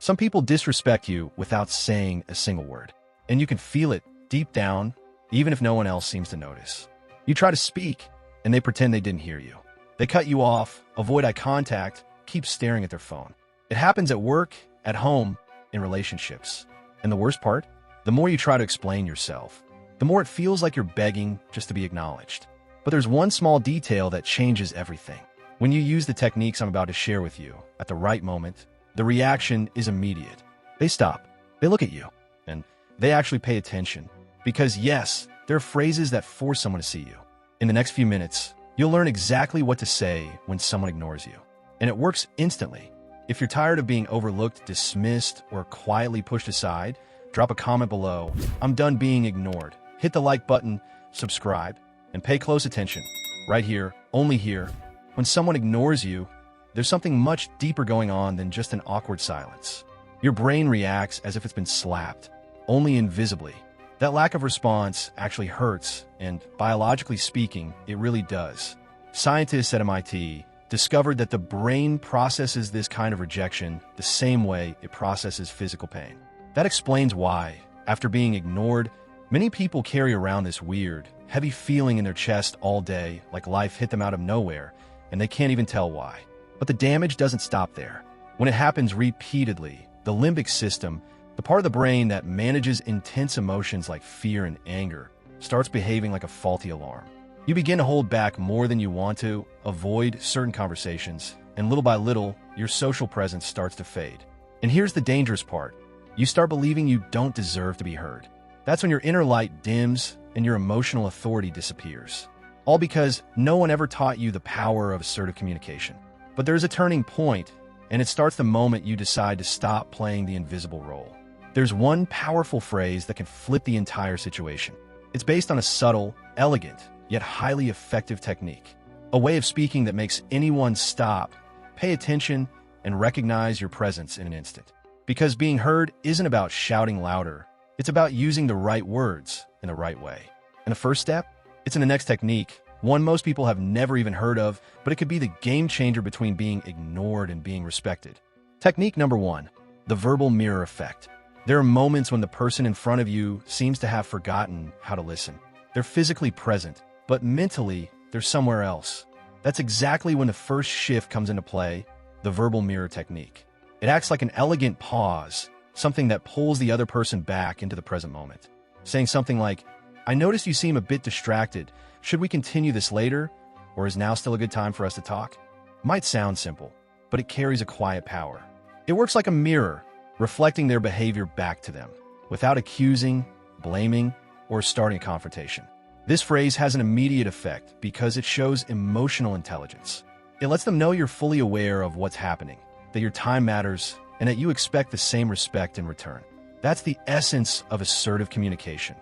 Some people disrespect you without saying a single word, and you can feel it deep down, even if no one else seems to notice. You try to speak, and they pretend they didn't hear you. They cut you off, avoid eye contact, keep staring at their phone. It happens at work, at home, in relationships. And the worst part? The more you try to explain yourself, the more it feels like you're begging just to be acknowledged. But there's one small detail that changes everything. When you use the techniques I'm about to share with you at the right moment, the reaction is immediate. They stop, they look at you, and they actually pay attention. Because yes, there are phrases that force someone to see you. In the next few minutes, you'll learn exactly what to say when someone ignores you. And it works instantly. If you're tired of being overlooked, dismissed, or quietly pushed aside, drop a comment below. I'm done being ignored. Hit the like button, subscribe, and pay close attention. Right here, only here. When someone ignores you, there's something much deeper going on than just an awkward silence. Your brain reacts as if it's been slapped, only invisibly. That lack of response actually hurts, and biologically speaking, it really does. Scientists at MIT discovered that the brain processes this kind of rejection the same way it processes physical pain. That explains why, after being ignored, many people carry around this weird, heavy feeling in their chest all day, like life hit them out of nowhere, and they can't even tell why. But the damage doesn't stop there. When it happens repeatedly, the limbic system, the part of the brain that manages intense emotions like fear and anger, starts behaving like a faulty alarm. You begin to hold back more than you want to, avoid certain conversations, and little by little, your social presence starts to fade. And here's the dangerous part. You start believing you don't deserve to be heard. That's when your inner light dims and your emotional authority disappears. All because no one ever taught you the power of assertive communication. But there's a turning point, and it starts the moment you decide to stop playing the invisible role. There's one powerful phrase that can flip the entire situation. It's based on a subtle, elegant, yet highly effective technique. A way of speaking that makes anyone stop, pay attention, and recognize your presence in an instant. Because being heard isn't about shouting louder. It's about using the right words in the right way. And the first step? It's in the next technique, one most people have never even heard of, but it could be the game changer between being ignored and being respected. Technique number 1, the verbal mirror effect. There are moments when the person in front of you seems to have forgotten how to listen. They're physically present, but mentally, they're somewhere else. That's exactly when the first shift comes into play, the verbal mirror technique. It acts like an elegant pause, something that pulls the other person back into the present moment. Saying something like, "I noticed you seem a bit distracted. Should we continue this later? Or is now still a good time for us to talk?" Might sound simple, but it carries a quiet power. It works like a mirror, reflecting their behavior back to them, without accusing, blaming, or starting a confrontation. This phrase has an immediate effect because it shows emotional intelligence. It lets them know you're fully aware of what's happening, that your time matters, and that you expect the same respect in return. That's the essence of assertive communication.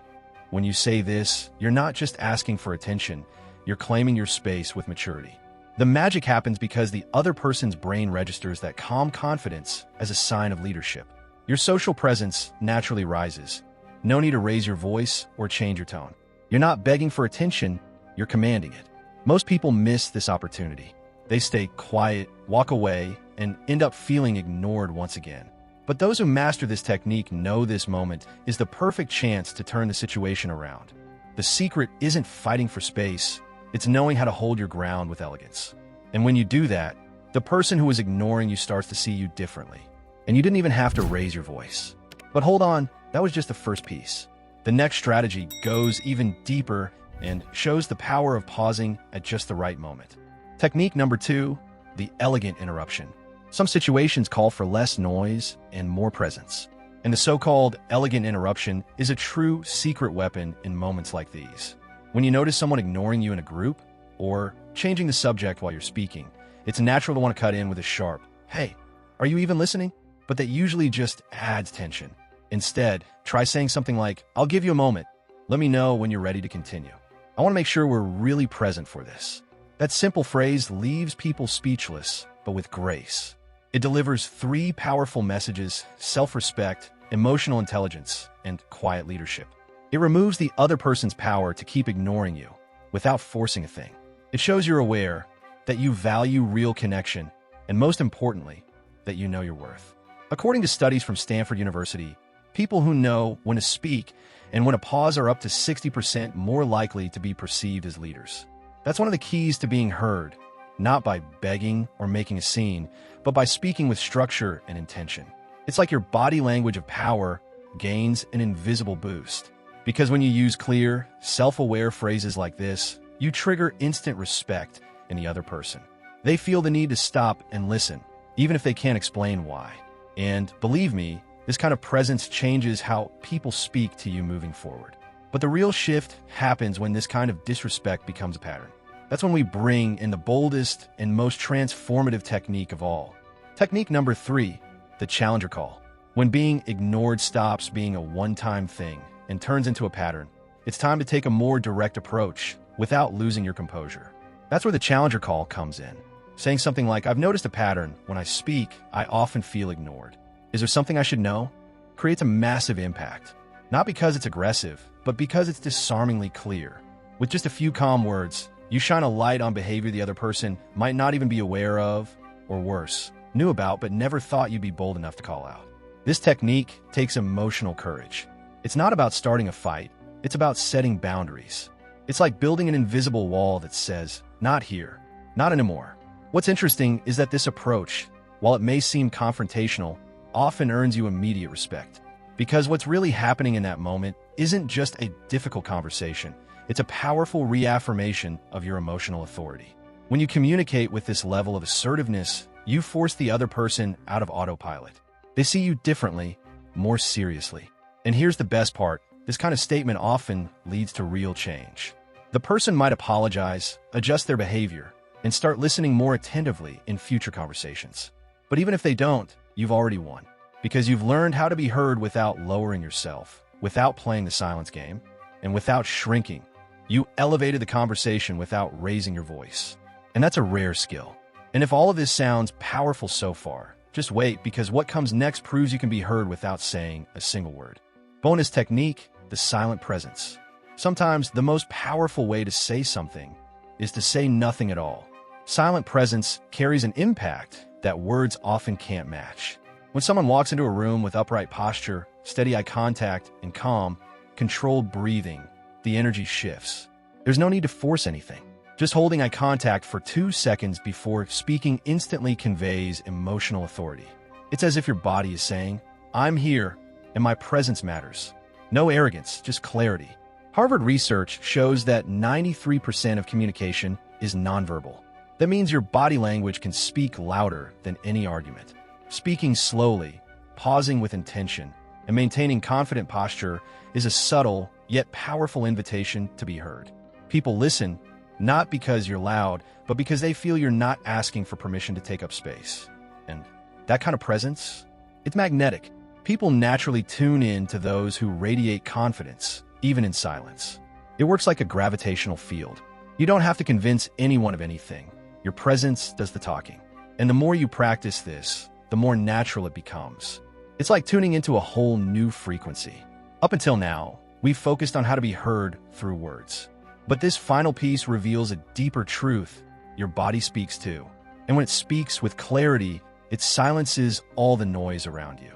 When you say this, you're not just asking for attention, you're claiming your space with maturity. The magic happens because the other person's brain registers that calm confidence as a sign of leadership. Your social presence naturally rises. No need to raise your voice or change your tone. You're not begging for attention, you're commanding it. Most people miss this opportunity. They stay quiet, walk away, and end up feeling ignored once again. But those who master this technique know this moment is the perfect chance to turn the situation around. The secret isn't fighting for space, it's knowing how to hold your ground with elegance. And when you do that, the person who is ignoring you starts to see you differently. And you didn't even have to raise your voice. But hold on, that was just the first piece. The next strategy goes even deeper and shows the power of pausing at just the right moment. Technique number 2, the elegant interruption. Some situations call for less noise and more presence. And the so-called elegant interruption is a true secret weapon in moments like these. When you notice someone ignoring you in a group or changing the subject while you're speaking, it's natural to want to cut in with a sharp, "Hey, are you even listening?" But that usually just adds tension. Instead, try saying something like, "I'll give you a moment. Let me know when you're ready to continue. I want to make sure we're really present for this." That simple phrase leaves people speechless, but with grace. It delivers 3 powerful messages: self-respect, emotional intelligence, and quiet leadership. It removes the other person's power to keep ignoring you without forcing a thing. It shows you're aware, that you value real connection, and most importantly, that you know your worth. According to studies from Stanford University, people who know when to speak and when to pause are up to 60% more likely to be perceived as leaders. That's one of the keys to being heard, not by begging or making a scene, but by speaking with structure and intention. It's like your body language of power gains an invisible boost. Because when you use clear, self-aware phrases like this, you trigger instant respect in the other person. They feel the need to stop and listen, even if they can't explain why. And believe me, this kind of presence changes how people speak to you moving forward. But the real shift happens when this kind of disrespect becomes a pattern. That's when we bring in the boldest and most transformative technique of all. Technique number 3, the challenger call. When being ignored stops being a one-time thing and turns into a pattern, it's time to take a more direct approach without losing your composure. That's where the challenger call comes in. Saying something like, "I've noticed a pattern. When I speak, I often feel ignored. Is there something I should know?" Creates a massive impact. Not because it's aggressive, but because it's disarmingly clear. With just a few calm words, you shine a light on behavior the other person might not even be aware of, or worse, knew about but never thought you'd be bold enough to call out. This technique takes emotional courage. It's not about starting a fight, it's about setting boundaries. It's like building an invisible wall that says, "Not here, not anymore." What's interesting is that this approach, while it may seem confrontational, often earns you immediate respect. Because what's really happening in that moment isn't just a difficult conversation, it's a powerful reaffirmation of your emotional authority. When you communicate with this level of assertiveness, you force the other person out of autopilot. They see you differently, more seriously. And here's the best part, this kind of statement often leads to real change. The person might apologize, adjust their behavior, and start listening more attentively in future conversations. But even if they don't, you've already won. Because you've learned how to be heard without lowering yourself, without playing the silence game, and without shrinking. You elevated the conversation without raising your voice. And that's a rare skill. And if all of this sounds powerful so far, just wait, because what comes next proves you can be heard without saying a single word. Bonus technique, the silent presence. Sometimes the most powerful way to say something is to say nothing at all. Silent presence carries an impact that words often can't match. When someone walks into a room with upright posture, steady eye contact, and calm, controlled breathing, the energy shifts. There's no need to force anything. Just holding eye contact for 2 seconds before speaking instantly conveys emotional authority. It's as if your body is saying, "I'm here, and my presence matters." No arrogance, just clarity. Harvard research shows that 93% of communication is nonverbal. That means your body language can speak louder than any argument. Speaking slowly, pausing with intention, and maintaining confident posture is a subtle yet powerful invitation to be heard. People listen, not because you're loud, but because they feel you're not asking for permission to take up space. And that kind of presence, it's magnetic. People naturally tune in to those who radiate confidence, even in silence. It works like a gravitational field. You don't have to convince anyone of anything. Your presence does the talking. And the more you practice this, the more natural it becomes. It's like tuning into a whole new frequency. Up until now, we've focused on how to be heard through words. But this final piece reveals a deeper truth. Your body speaks too. And when it speaks with clarity, it silences all the noise around you.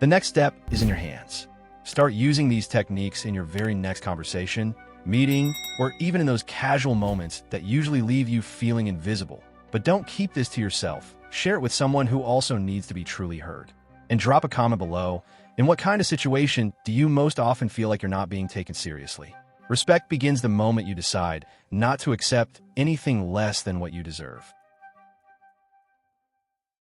The next step is in your hands. Start using these techniques in your very next conversation, meeting, or even in those casual moments that usually leave you feeling invisible. But don't keep this to yourself. Share it with someone who also needs to be truly heard. And drop a comment below. In what kind of situation do you most often feel like you're not being taken seriously? Respect begins the moment you decide not to accept anything less than what you deserve.